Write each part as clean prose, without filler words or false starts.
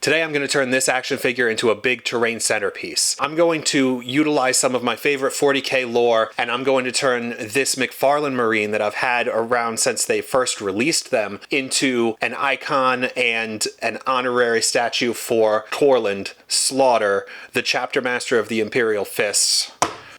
Today I'm going to turn this action figure into a big terrain centerpiece. I'm going to utilize some of my favorite 40k lore, and I'm going to turn this McFarlane Marine that I've had around since they first released them into an icon and an honorary statue for Corland Slaughter, the chapter master of the Imperial Fists,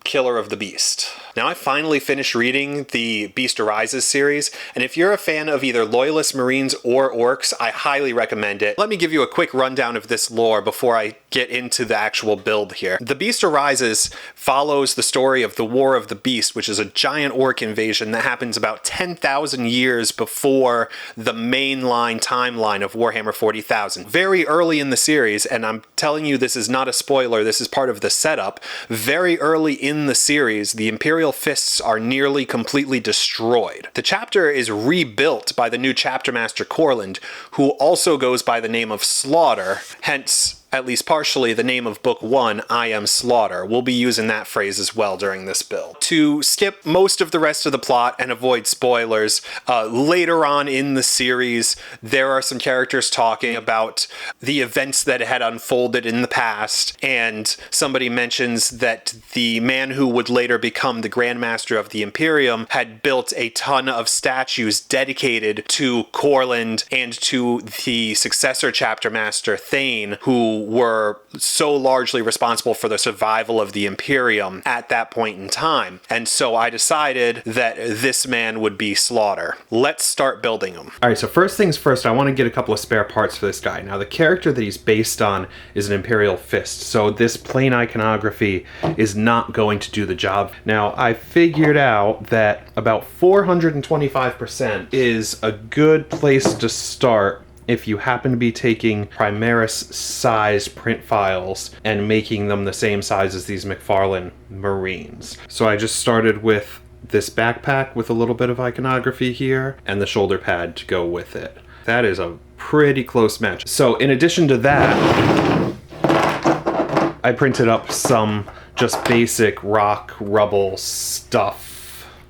killer of the beast. Now I finally finished reading the Beast Arises series, and if you're a fan of either Loyalist Marines or Orcs, I highly recommend it. Let me give you a quick rundown of this lore before I get into the actual build here. The Beast Arises follows the story of the War of the Beast, which is a giant orc invasion that happens about 10,000 years before the mainline timeline of Warhammer 40,000. Very early in the series, and I'm telling you this is not a spoiler, this is part of the setup, very early in the series, the Imperial Fists are nearly completely destroyed. The chapter is rebuilt by the new chapter master Corland, who also goes by the name of Slaughter, hence at least partially the name of book 1, I Am Slaughter. We'll be using that phrase as well during this build. To skip most of the rest of the plot and avoid spoilers, later on in the series, there are some characters talking about the events that had unfolded in the past, and somebody mentions that the man who would later become the Grand Master of the Imperium had built a ton of statues dedicated to Corland and to the successor chapter master Thane, who were so largely responsible for the survival of the Imperium at that point in time. And so I decided that this man would be Slaughter. Let's start building him. All right, so first things first, I want to get a couple of spare parts for this guy. Now, the character that he's based on is an Imperial Fist, so this plain iconography is not going to do the job. Now, I figured out that about 425% is a good place to start if you happen to be taking Primaris size print files and making them the same size as these McFarlane Marines. So I just started with this backpack with a little bit of iconography here and the shoulder pad to go with it. That is a pretty close match. So in addition to that, I printed up some just basic rock rubble stuff.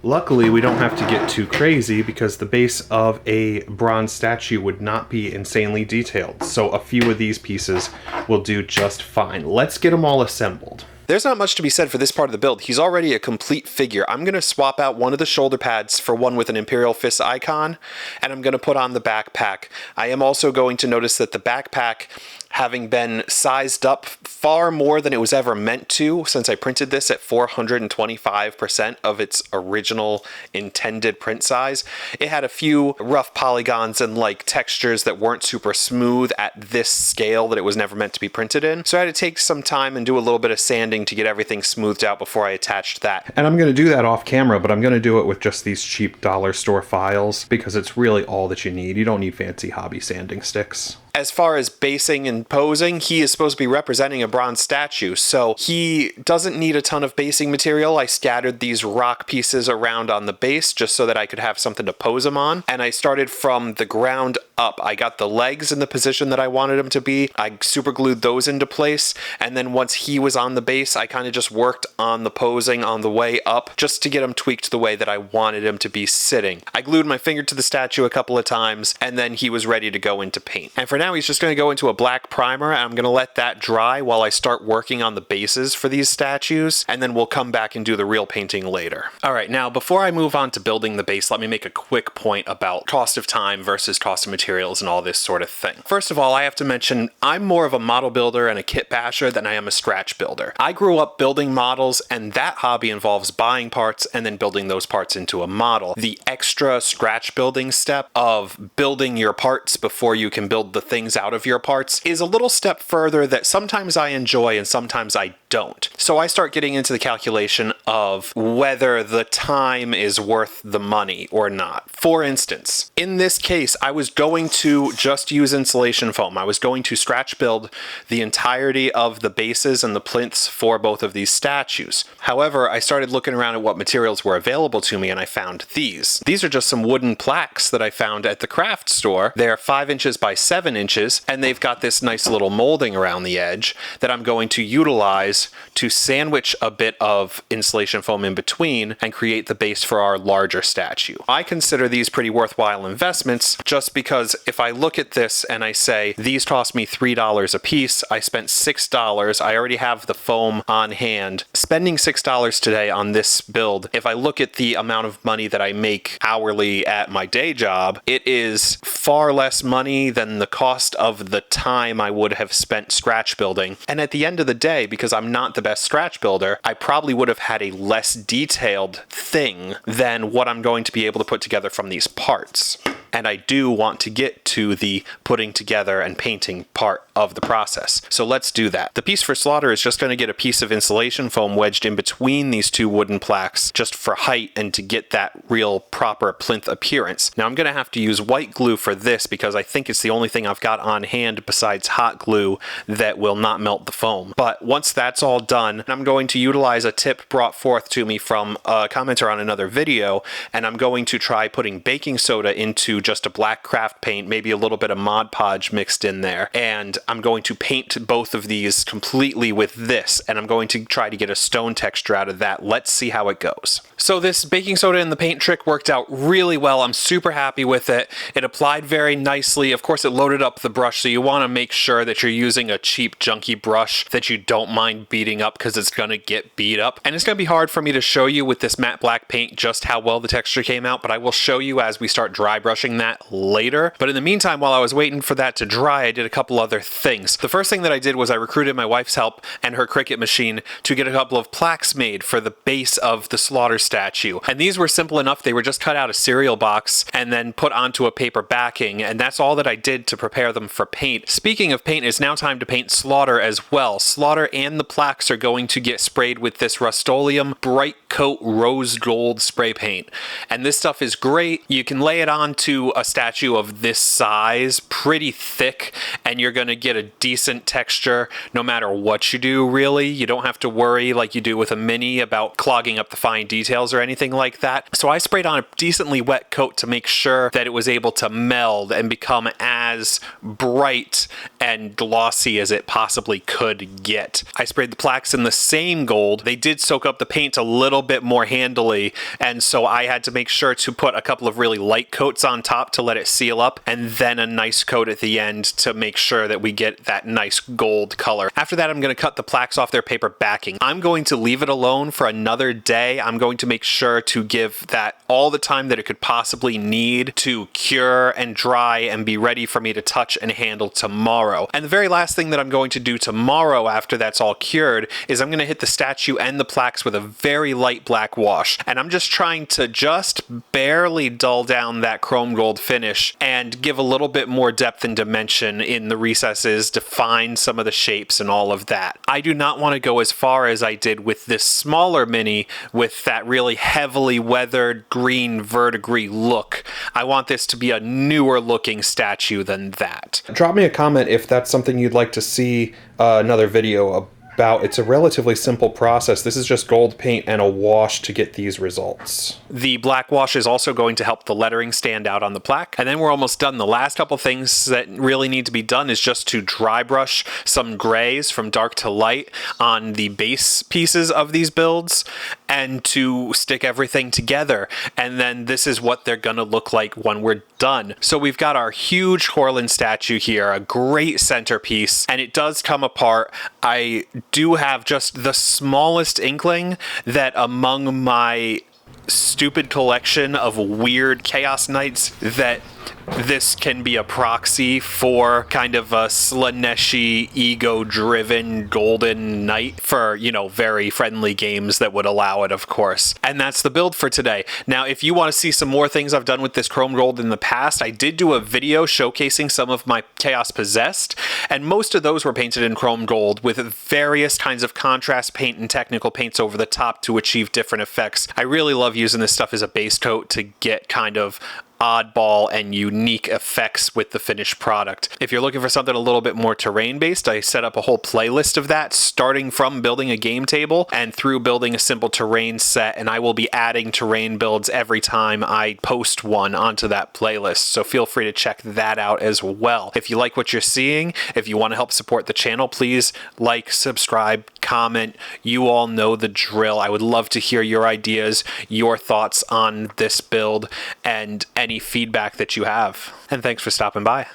Luckily, we don't have to get too crazy because the base of a bronze statue would not be insanely detailed, so a few of these pieces will do just fine. Let's get them all assembled. There's not much to be said for this part of the build. He's already a complete figure. I'm going to swap out one of the shoulder pads for one with an Imperial Fist icon, and I'm going to put on the backpack. I am also going to notice that the backpack, having been sized up far more than it was ever meant to, since I printed this at 425% of its original intended print size, it had a few rough polygons and like textures that weren't super smooth at this scale that it was never meant to be printed in. So I had to take some time and do a little bit of sanding to get everything smoothed out before I attached that. And I'm going to do that off camera, but I'm going to do it with just these cheap dollar store files because it's really all that you need. You don't need fancy hobby sanding sticks. As far as basing and posing, he is supposed to be representing a bronze statue, so he doesn't need a ton of basing material. I scattered these rock pieces around on the base just so that I could have something to pose him on, and I started from the ground up. I got the legs in the position that I wanted him to be. I super glued those into place, and then once he was on the base, I kind of just worked on the posing on the way up just to get him tweaked the way that I wanted him to be sitting. I glued my finger to the statue a couple of times, and then he was ready to go into paint. And for now, he's just going to go into a black primer, and I'm going to let that dry while I start working on the bases for these statues, and then we'll come back and do the real painting later. Alright, now before I move on to building the base, let me make a quick point about cost of time versus cost of materials and all this sort of thing. First of all, I have to mention, I'm more of a model builder and a kit basher than I am a scratch builder. I grew up building models, and that hobby involves buying parts and then building those parts into a model. The extra scratch building step of building your parts before you can build the things out of your parts is a little step further that sometimes I enjoy and sometimes I don't. So I start getting into the calculation of whether the time is worth the money or not. For instance, in this case, I was going to just use insulation foam. I was going to scratch build the entirety of the bases and the plinths for both of these statues. However, I started looking around at what materials were available to me, and I found these. These are just some wooden plaques that I found at the craft store. They're 5 inches by 7 inches, and they've got this nice little molding around the edge that I'm going to utilize paint to sandwich a bit of insulation foam in between and create the base for our larger statue. I consider these pretty worthwhile investments just because if I look at this and I say these cost me $3 a piece, I spent $6, I already have the foam on hand. Spending $6 today on this build, if I look at the amount of money that I make hourly at my day job, it is far less money than the cost of the time I would have spent scratch building. And at the end of the day, because I'm not the best scratch builder, I probably would have had a less detailed thing than what I'm going to be able to put together from these parts. And I do want to get to the putting together and painting part of the process. So let's do that. The piece for slaughter is just going to get a piece of insulation foam wedged in between these two wooden plaques just for height and to get that real proper plinth appearance. Now I'm going to have to use white glue for this because I think it's the only thing I've got on hand besides hot glue that will not melt the foam. But once that's all done, I'm going to utilize a tip brought forth to me from a commenter on another video, and I'm going to try putting baking soda into just a black craft paint, maybe a little bit of Mod Podge mixed in there, and I'm going to paint both of these completely with this, and I'm going to try to get a stone texture out of that. Let's see how it goes. So this baking soda and the paint trick worked out really well. I'm super happy with it. It applied very nicely. Of course, it loaded up the brush, so you want to make sure that you're using a cheap, junky brush that you don't mind beating up because it's going to get beat up. And it's going to be hard for me to show you with this matte black paint just how well the texture came out, but I will show you as we start dry brushing that later. But in the meantime, while I was waiting for that to dry, I did a couple other things. The first thing that I did was I recruited my wife's help and her Cricut machine to get a couple of plaques made for the base of the slaughter statue. And these were simple enough. They were just cut out a cereal box and then put onto a paper backing, and that's all that I did to prepare them for paint. Speaking of paint, it's now time to paint slaughter as well. Slaughter and the plaques are going to get sprayed with this Rust-Oleum Bright Coat Rose Gold spray paint. And this stuff is great. You can lay it onto a statue of this size pretty thick, and you're going to get a decent texture no matter what you do, really. You don't have to worry like you do with a mini about clogging up the fine details or anything like that. So I sprayed on a decently wet coat to make sure that it was able to meld and become as bright and glossy as it possibly could get. I sprayed the plaques in the same gold. They did soak up the paint a little bit more handily, and so I had to make sure to put a couple of really light coats on top to let it seal up, and then a nice coat at the end to make sure that we get that nice gold color. After that, I'm going to cut the plaques off their paper backing. I'm going to leave it alone for another day. I'm going to make sure to give that all the time that it could possibly need to cure and dry and be ready for me to touch and handle tomorrow. And the very last thing that I'm going to do tomorrow after that's all cured is I'm going to hit the statue and the plaques with a very light black wash. And I'm just trying to just barely dull down that chrome gold finish and give a little bit more depth and dimension in the recesses, define some of the shapes and all of that. I do not want to go as far as I did with this smaller mini with that really heavily weathered green verdigris look. I want this to be a newer looking statue than that. Drop me a comment if that's something you'd like to see another video about. It's a relatively simple process. This is just gold paint and a wash to get these results. The black wash is also going to help the lettering stand out on the plaque. And then we're almost done. The last couple things that really need to be done is just to dry brush some grays from dark to light on the base pieces of these builds and to stick everything together. And then this is what they're gonna look like when we're done. So we've got our huge Horland statue here, a great centerpiece, and it does come apart. I do have just the smallest inkling that among my stupid collection of weird Chaos Knights that this can be a proxy for kind of a Slaneshi, ego-driven golden knight for, you know, very friendly games that would allow it, of course. And that's the build for today. Now, if you want to see some more things I've done with this chrome gold in the past, I did do a video showcasing some of my Chaos Possessed, and most of those were painted in chrome gold with various kinds of contrast paint and technical paints over the top to achieve different effects. I really love using this stuff as a base coat to get kind of oddball and unique effects with the finished product. If you're looking for something a little bit more terrain based, I set up a whole playlist of that, starting from building a game table and through building a simple terrain set, and I will be adding terrain builds every time I post one onto that playlist, so feel free to check that out as well. If you like what you're seeing, if you want to help support the channel, please like, subscribe, comment. You all know the drill. I would love to hear your ideas, your thoughts on this build, and any feedback that you have. And thanks for stopping by.